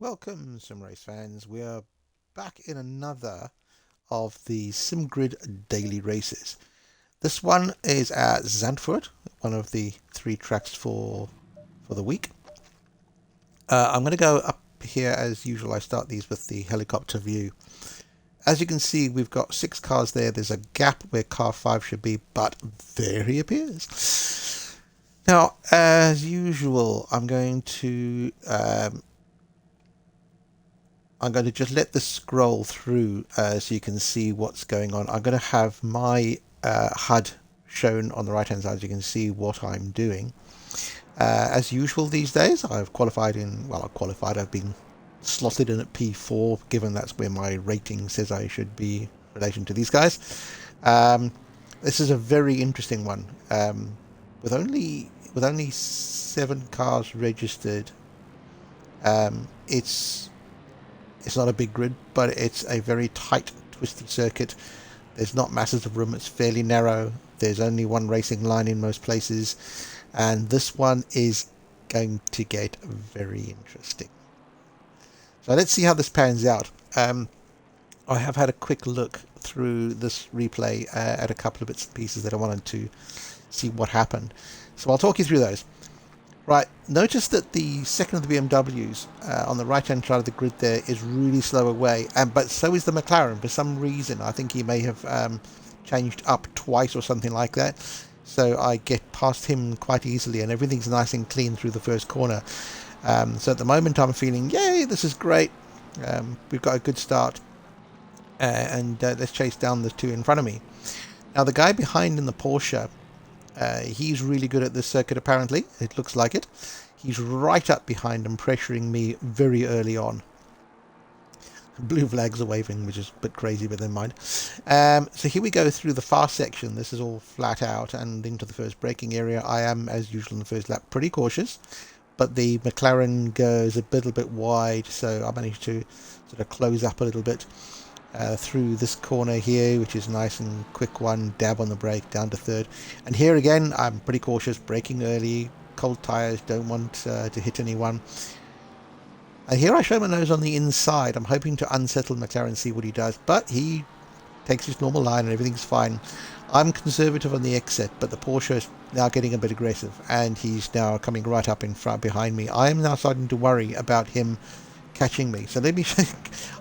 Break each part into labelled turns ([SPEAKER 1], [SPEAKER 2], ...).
[SPEAKER 1] Welcome, Sim Race fans. We are back in another of the SIMGR daily races. This one is at Zandvoort, one of the three tracks for the week. I'm going to go up here as usual. I start these with the helicopter view. As you can see, we've got 6 cars there. There's a gap where car 5 should be, but there he appears. Now, as usual, I'm going to just let this scroll through so you can see what's going on. I'm going to have my HUD shown on the right hand side so you can see what I'm doing. As usual these days, I've I've been slotted in at P4, given that's where my rating says I should be in relation to these guys. This is a very interesting one. With only 7 cars registered, it's not a big grid, but it's a very tight, twisted circuit. There's not masses of room. It's fairly narrow. There's only one racing line in most places. And this one is going to get very interesting. So let's see how this pans out. I have had a quick look through this replay at a couple of bits and pieces that I wanted to see what happened. So I'll talk you through those. Right, notice that the second of the BMWs on the right-hand side of the grid there is really slow away, but so is the McLaren for some reason. I think he may have changed up twice or something like that. So I get past him quite easily and everything's nice and clean through the first corner. So at the moment I'm feeling, yay, this is great. We've got a good start. And let's chase down the 2 in front of me. Now the guy behind in the Porsche, he's really good at this circuit apparently. It looks like it. He's right up behind and pressuring me very early on. Blue flags are waving, which is a bit crazy, but never mind. So here we go through the fast section. This is all flat out and into the first braking area. I am, as usual in the first lap, pretty cautious, but the McLaren goes a little bit wide, so I managed to sort of close up a little bit through this corner here, which is nice and quick one, dab on the brake, down to third. And here again, I'm pretty cautious, braking early, cold tyres, don't want to hit anyone. And here I show my nose on the inside. I'm hoping to unsettle McLaren, see what he does, but he takes his normal line and everything's fine. I'm conservative on the exit, but the Porsche is now getting a bit aggressive, and he's now coming right up in front behind me. I am now starting to worry about him catching me. So let me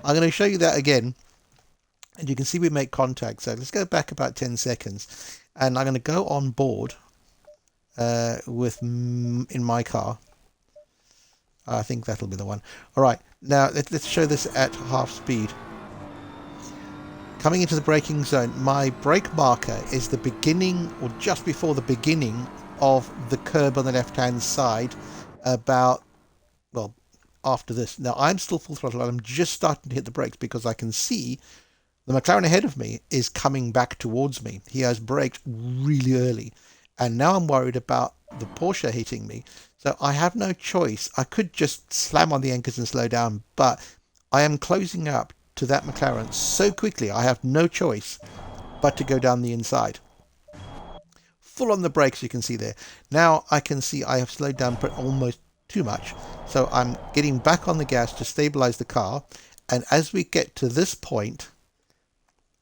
[SPEAKER 1] I'm going to show you that again. And you can see we make contact. So let's go back about 10 seconds. And I'm going to go on board in my car. I think that'll be the one. All right. Now let's show this at half speed. Coming into the braking zone, my brake marker is the beginning or just before the beginning of the curb on the left-hand side about, well, after this. Now I'm still full throttle. I'm just starting to hit the brakes because I can see the McLaren ahead of me is coming back towards me. He has braked really early. And now I'm worried about the Porsche hitting me. So I have no choice. I could just slam on the anchors and slow down, but I am closing up to that McLaren so quickly I have no choice but to go down the inside. Full on the brakes, you can see there. Now I can see I have slowed down but almost too much. So I'm getting back on the gas to stabilize the car. And as we get to this point,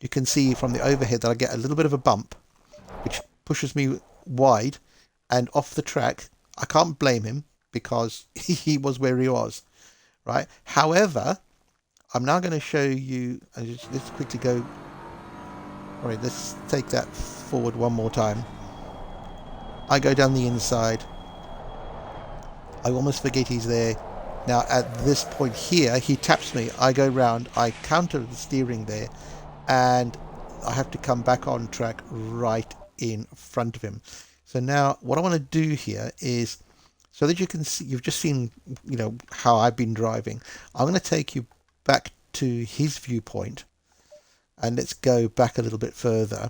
[SPEAKER 1] you can see from the overhead that I get a little bit of a bump, which pushes me wide and off the track. I can't blame him because he was where he was, right? However, I'm now going to show you, let's quickly go, all right, let's take that forward one more time. I go down the inside. I almost forget he's there. Now at this point here, he taps me. I go round, I counter the steering there, and I have to come back on track right in front of him. So now what I want to do here is, so that you can see, you've just seen, how I've been driving. I'm going to take you back to his viewpoint, and let's go back a little bit further.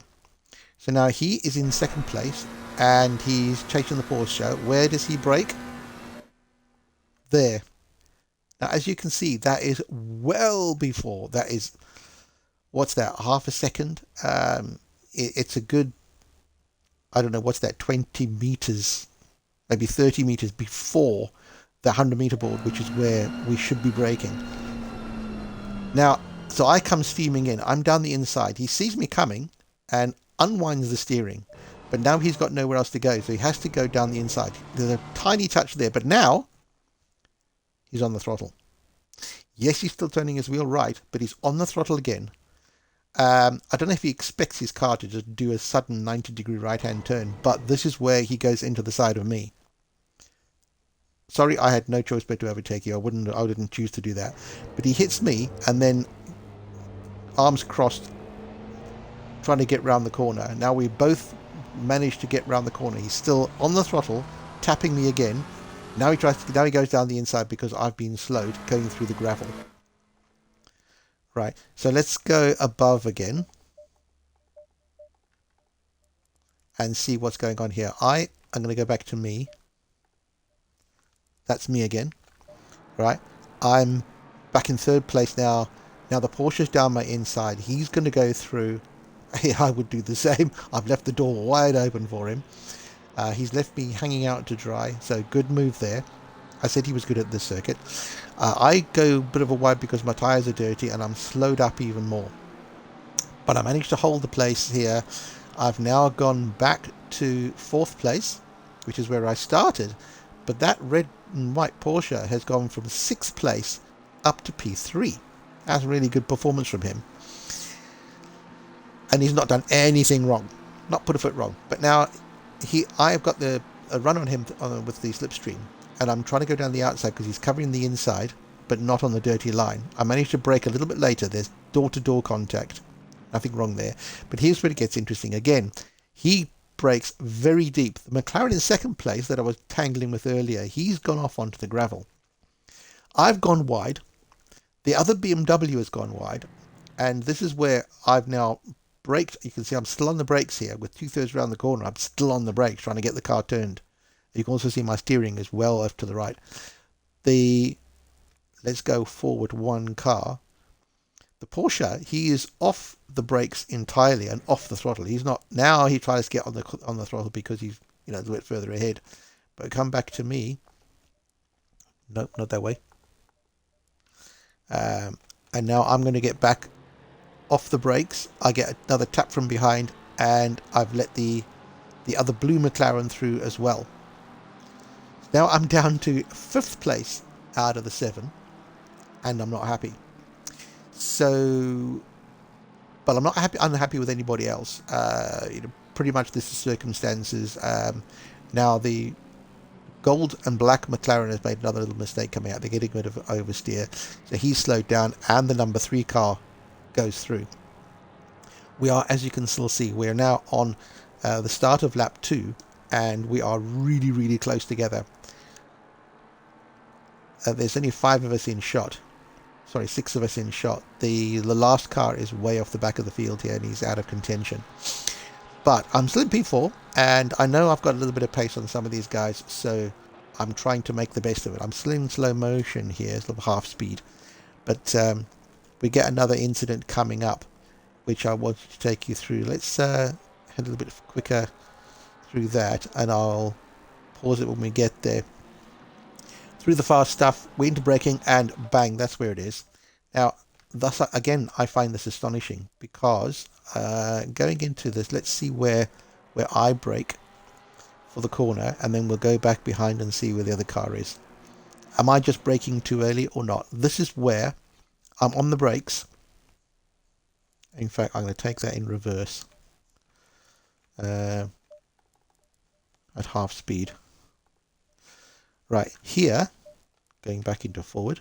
[SPEAKER 1] So now he is in second place, and he's chasing the Porsche. Where does he brake? There. Now, as you can see, that is well before. That is, what's that, half a second? It's a good, I don't know, what's that, 20 meters, maybe 30 meters before the 100-meter board, which is where we should be braking. Now, so I come steaming in. I'm down the inside. He sees me coming and unwinds the steering. But now he's got nowhere else to go, so he has to go down the inside. There's a tiny touch there, but now he's on the throttle. Yes, he's still turning his wheel right, but he's on the throttle again. I don't know if he expects his car to just do a sudden 90-degree right-hand turn, but this is where he goes into the side of me. Sorry, I had no choice but to overtake you. I didn't choose to do that. But he hits me, and then arms crossed, trying to get round the corner. Now we both managed to get round the corner. He's still on the throttle, tapping me again. Now he goes down the inside because I've been slowed going through the gravel. Right, so let's go above again and see what's going on here. I'm going to go back to me. That's me again. Right, I'm back in third place now. Now the Porsche's down my inside. He's going to go through. I would do the same. I've left the door wide open for him. He's left me hanging out to dry, so good move there. I said he was good at this circuit. I go a bit of a wide because my tyres are dirty and I'm slowed up even more. But I managed to hold the place here. I've now gone back to fourth place, which is where I started. But that red and white Porsche has gone from sixth place up to P3. That's a really good performance from him. And he's not done anything wrong. Not put a foot wrong. But now I've got a run on him with the slipstream. And I'm trying to go down the outside because he's covering the inside, but not on the dirty line. I managed to brake a little bit later. There's door-to-door contact. Nothing wrong there. But here's where it gets interesting. Again, he brakes very deep. The McLaren in second place that I was tangling with earlier, he's gone off onto the gravel. I've gone wide. The other BMW has gone wide. And this is where I've now braked. You can see I'm still on the brakes here. With 2/3 around the corner, I'm still on the brakes trying to get the car turned. You can also see my steering is well off to the right. Let's go forward one car. The Porsche, he is off the brakes entirely and off the throttle. He's not now. He tries to get on the throttle because he's a little bit further ahead. But come back to me. Nope, not that way. And now I'm going to get back off the brakes. I get another tap from behind, and I've let the other blue McLaren through as well. Now I'm down to fifth place out of the 7, and I'm not happy. So, but I'm not unhappy with anybody else. Pretty much this is circumstances. Now the gold and black McLaren has made another little mistake coming out. They're getting rid of oversteer, so he's slowed down, and the number 3 car goes through. We are, as you can still see, we are now on the start of lap 2, and we are really, really close together. There's only 5 of us in shot. Sorry, 6 of us in shot. The last car is way off the back of the field here, and he's out of contention. But I'm still in P4, and I know I've got a little bit of pace on some of these guys, so I'm trying to make the best of it. I'm still in slow motion here, it's half speed. But we get another incident coming up, which I want to take you through. Let's head a little bit quicker through that, and I'll pause it when we get there. Through the fast stuff, we're into braking, and bang, that's where it is. Now, thus again, I find this astonishing because going into this, let's see where I brake for the corner, and then we'll go back behind and see where the other car is. Am I just braking too early or not? This is where I'm on the brakes. In fact, I'm going to take that in reverse at half speed. Right, here, going back into forward,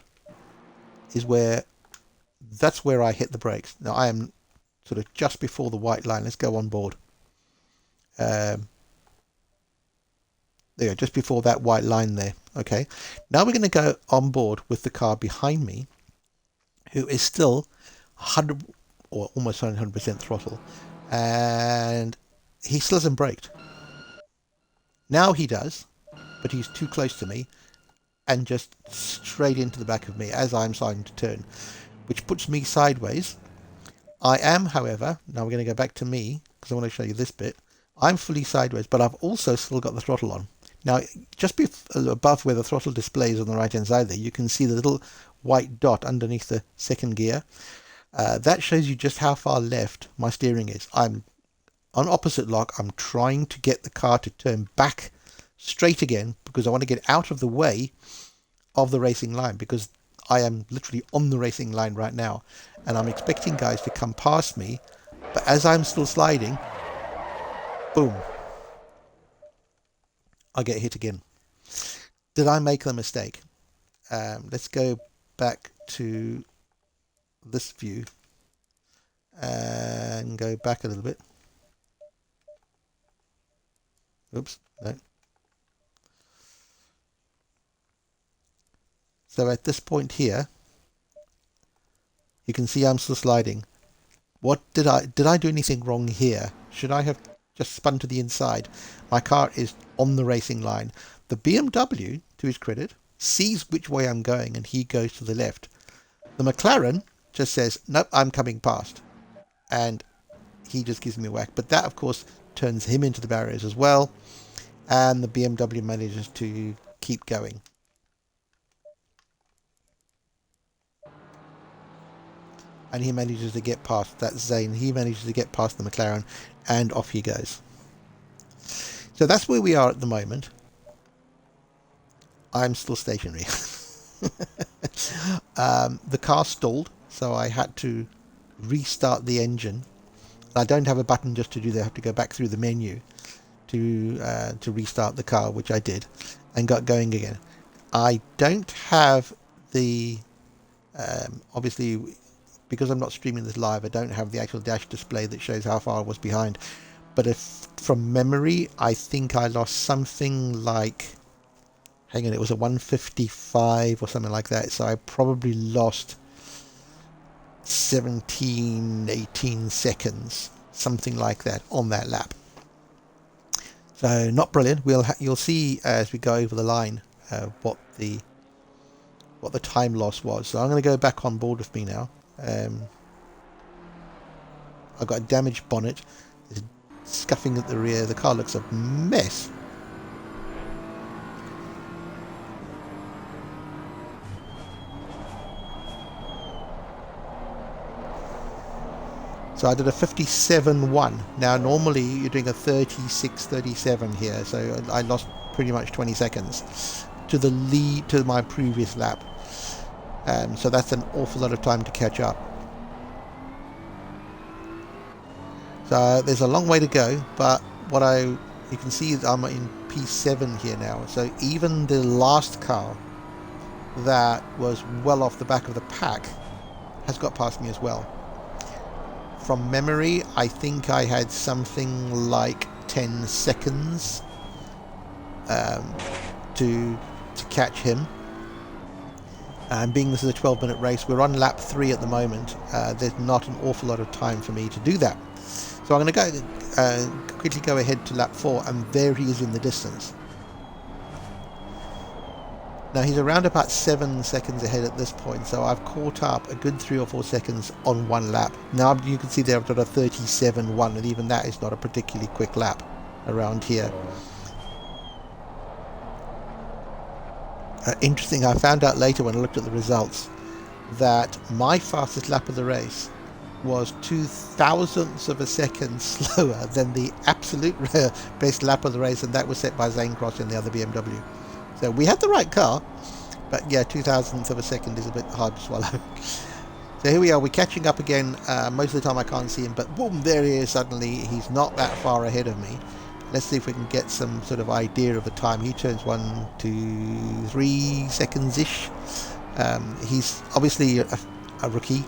[SPEAKER 1] is that's where I hit the brakes. Now I am sort of just before the white line. Let's go on board. There, just before that white line there. Okay, now we're going to go on board with the car behind me, who is still 100 or almost 100% throttle, and he still hasn't braked. Now he does, but he's too close to me and just straight into the back of me as I'm starting to turn, which puts me sideways. I am, however, now we're going to go back to me because I want to show you this bit. I'm fully sideways, but I've also still got the throttle on. Now, just above where the throttle display is on the right hand side there, you can see the little white dot underneath the second gear. That shows you just how far left my steering is. I'm on opposite lock. I'm trying to get the car to turn back straight again because I want to get out of the way of the racing line, because I am literally on the racing line right now and I'm expecting guys to come past me, but as I'm still sliding, boom, I get hit again. Did I make a mistake? Let's go back to this view and go back a little bit. Oops, no. So at this point here, you can see I'm still sliding. What did I do anything wrong here? Should I have just spun to the inside? My car is on the racing line. The BMW, to his credit, sees which way I'm going and he goes to the left. The McLaren just says, nope, I'm coming past. And he just gives me a whack. But that, of course, turns him into the barriers as well. And the BMW manages to keep going. And he manages to get past, that's Zane, he manages to get past the McLaren, and off he goes. So that's where we are at the moment. I'm still stationary. The car stalled, so I had to restart the engine. I don't have a button just to do that. I have to go back through the menu to restart the car, which I did, and got going again. I don't have the obviously, because I'm not streaming this live, I don't have the actual dash display that shows how far I was behind. But if from memory, I think I lost something like, hang on, it was a 155 or something like that. So I probably lost 17, 18 seconds, something like that on that lap. So not brilliant. You'll see as we go over the line what the time loss was. So I'm going to go back on board with me now. I've got a damaged bonnet. There's scuffing at the rear. The car looks a mess. So I did a 57.1. Now normally you're doing a 36.37 here, so I lost pretty much 20 seconds to the lead to my previous lap. So that's an awful lot of time to catch up. So there's a long way to go, but you can see I'm in P7 here now. So even the last car that was well off the back of the pack has got past me as well. From memory, I think I had something like 10 seconds to catch him. And being this is a 12-minute race, we're on lap 3 at the moment. There's not an awful lot of time for me to do that. So I'm going to go quickly go ahead to lap 4, and there he is in the distance. Now he's around about 7 seconds ahead at this point, so I've caught up a good 3 or 4 seconds on one lap. Now you can see there I've got a 37.1, and even that is not a particularly quick lap around here. Interesting, I found out later when I looked at the results that my fastest lap of the race was 0.02 of a second slower than the absolute best lap of the race, and that was set by Zane Cross in the other BMW. So we had the right car, but yeah, 0.02 of a second is a bit hard to swallow. So here we are, we're catching up again. Most of the time I can't see him, but boom, there he is suddenly. He's not that far ahead of me. Let's see if we can get some sort of idea of the time. He turns 1, 2, 3 seconds-ish. He's obviously a rookie.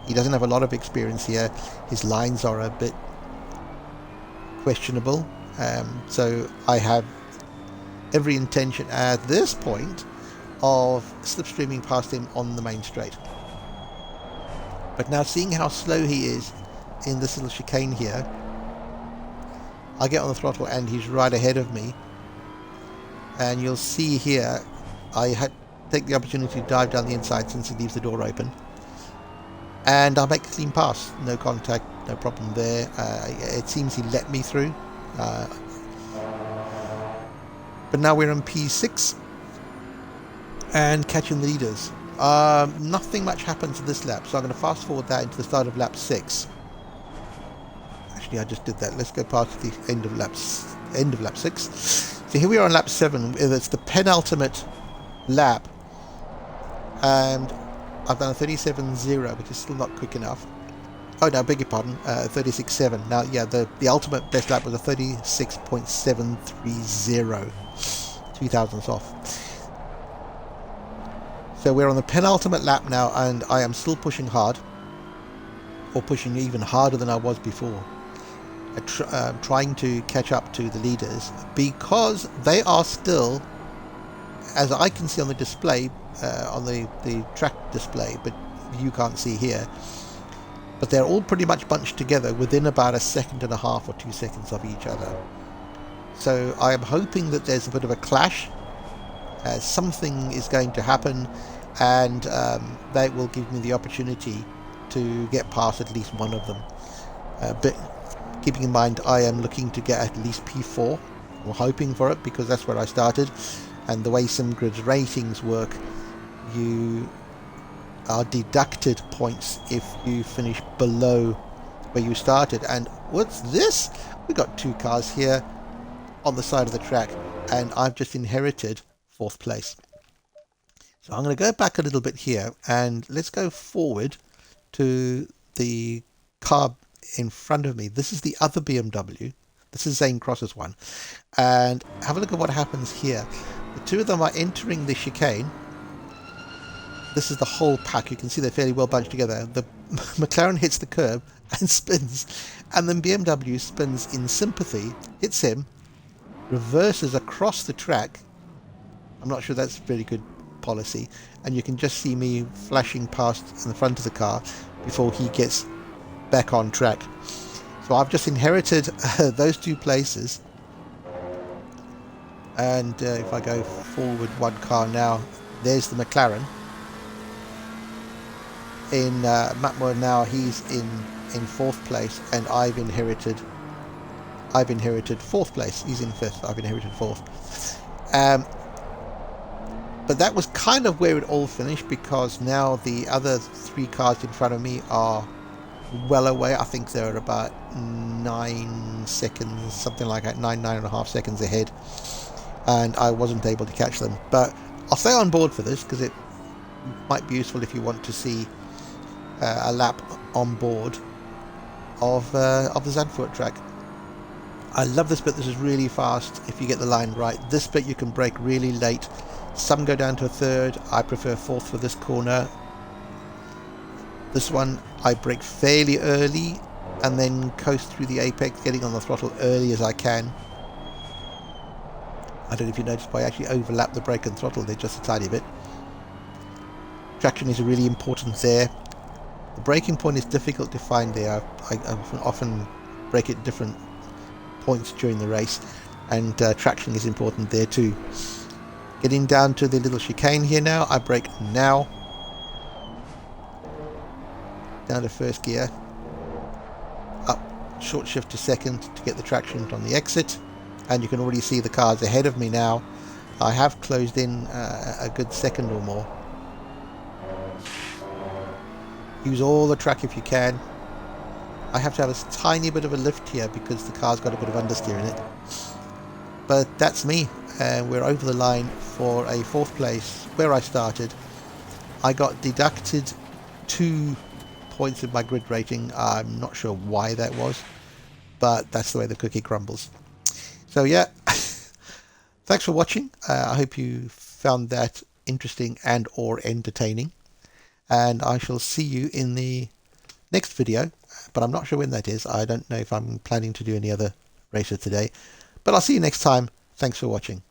[SPEAKER 1] He doesn't have a lot of experience here. His lines are a bit questionable. So I have every intention at this point of slipstreaming past him on the main straight. But now seeing how slow he is in this little chicane here, I get on the throttle and he's right ahead of me. And you'll see here, I had to take the opportunity to dive down the inside since he leaves the door open. And I'll make a clean pass. No contact, no problem there. It seems he let me through. But now we're on P6 and catching the leaders. Nothing much happens in this lap, so I'm going to fast forward that into the start of lap 6. Actually, I just did that. Let's go past the end of lap 6. So here we are on lap 7. It's the penultimate lap, and I've done a 37.0, which is still not quick enough. Oh no, beg your pardon, 36.7. Now, yeah, the ultimate best lap was a 36.730, 2 thousandths off. So we're on the penultimate lap now, and I am still pushing hard, or pushing even harder than I was before. Trying to catch up to the leaders, because they are still, as I can see on the display, on the track display, but you can't see here, but they're all pretty much bunched together within about 1.5 seconds or 2 seconds of each other. So I am hoping that there's a bit of a clash. Something is going to happen, and that will give me the opportunity to get past at least one of them. But keeping in mind, I am looking to get at least P4, or hoping for it, because that's where I started. And the way SIMGR's ratings work, you are deducted points if you finish below where you started. And what's this? We got 2 cars here on the side of the track, and I've just inherited 4th place. So I'm going to go back a little bit here, and let's go forward to the car in front of me. This is the other BMW. This is Zane Cross's one, and have a look at what happens here. The 2 of them are entering the chicane. This is the whole pack. You can see they're fairly well bunched together. The McLaren hits the curb and spins, and then BMW spins in sympathy, hits him, reverses across the track. I'm not sure that's very good policy, and you can just see me flashing past in the front of the car before he gets back on track. So I've just inherited those 2 places, and if I go forward 1 car now, there's the McLaren. In map mode now, he's in 4th place, and I've inherited 4th place. He's in 5th. I've inherited 4th. But that was kind of where it all finished, because now the other 3 cars in front of me are well away. I think they're about 9 seconds, something like that, 9.5 seconds ahead, and I wasn't able to catch them. But I'll stay on board for this, because it might be useful if you want to see a lap on board of the Zandvoort track. I love this bit. This is really fast if you get the line right. This bit you can brake really late. Some go down to a 3rd. I prefer 4th for this corner. This one I brake fairly early and then coast through the apex, getting on the throttle early as I can. I don't know if you noticed, but I actually overlap the brake and throttle there just a tiny bit. Traction is really important there. The braking point is difficult to find there. I often brake at different points during the race, and traction is important there too. Getting down to the little chicane here now, I brake now. Down to 1st gear. Up, short shift to 2nd to get the traction on the exit. And you can already see the cars ahead of me now. I have closed in a good 2nd or more. Use all the track if you can. I have to have a tiny bit of a lift here because the car's got a bit of understeer in it. But that's me. We're over the line for a 4th place where I started. I got deducted 2 points of my grid rating. I'm not sure why that was, but that's the way the cookie crumbles. So yeah, thanks for watching. I hope you found that interesting and or entertaining, and I shall see you in the next video, but I'm not sure when that is. I don't know if I'm planning to do any other races today, but I'll see you next time. Thanks for watching.